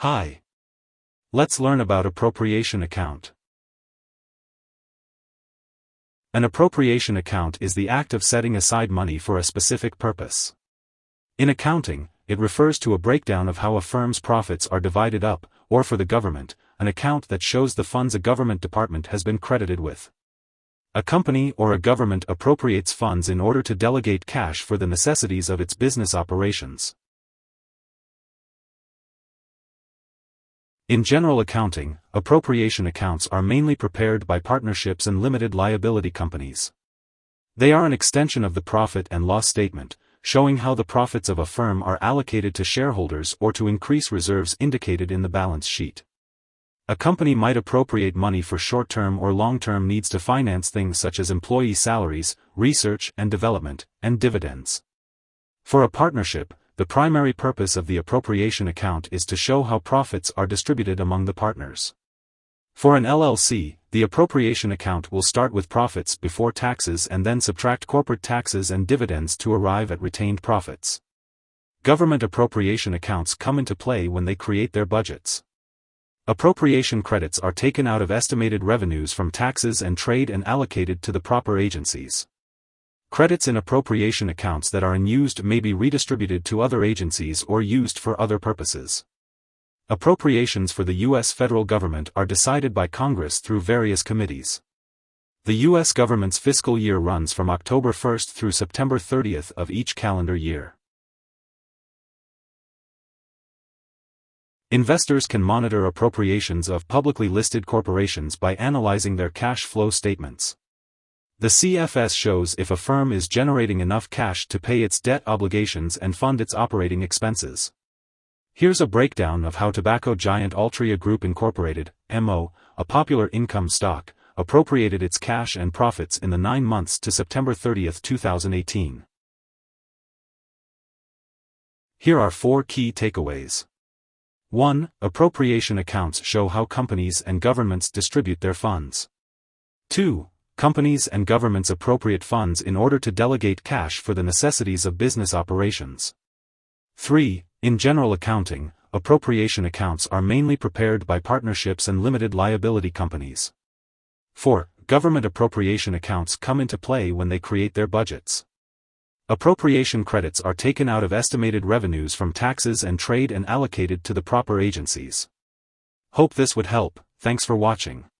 Hi. Let's learn about Appropriation Account. An appropriation account is the act of setting aside money for a specific purpose. In accounting, it refers to a breakdown of how a firm's profits are divided up, or for the government, an account that shows the funds a government department has been credited with. A company or a government appropriates funds in order to delegate cash for the necessities of its business operations. In general accounting, appropriation accounts are mainly prepared by partnerships and limited liability companies. They are an extension of the profit and loss statement, showing how the profits of a firm are allocated to shareholders or to increase reserves indicated in the balance sheet. A company might appropriate money for short-term or long-term needs to finance things such as employee salaries, research and development, and dividends. For a partnership, the primary purpose of the appropriation account is to show how profits are distributed among the partners. For an LLC, the appropriation account will start with profits before taxes and then subtract corporate taxes and dividends to arrive at retained profits. Government appropriation accounts come into play when they create their budgets. Appropriation credits are taken out of estimated revenues from taxes and trade and allocated to the proper agencies. Credits in appropriation accounts that are unused may be redistributed to other agencies or used for other purposes. Appropriations for the U.S. federal government are decided by Congress through various committees. The U.S. government's fiscal year runs from October 1st through September 30th of each calendar year. Investors can monitor appropriations of publicly listed corporations by analyzing their cash flow statements. The CFS shows if a firm is generating enough cash to pay its debt obligations and fund its operating expenses. Here's a breakdown of how tobacco giant Altria Group Incorporated, MO, a popular income stock, appropriated its cash and profits in the 9 months to September 30, 2018. Here are 4 key takeaways. 1. Appropriation accounts show how companies and governments distribute their funds. 2. Companies and governments appropriate funds in order to delegate cash for the necessities of business operations. 3. In general accounting, appropriation accounts are mainly prepared by partnerships and limited liability companies. 4. Government appropriation accounts come into play when they create their budgets. Appropriation credits are taken out of estimated revenues from taxes and trade and allocated to the proper agencies. Hope this would help. Thanks for watching.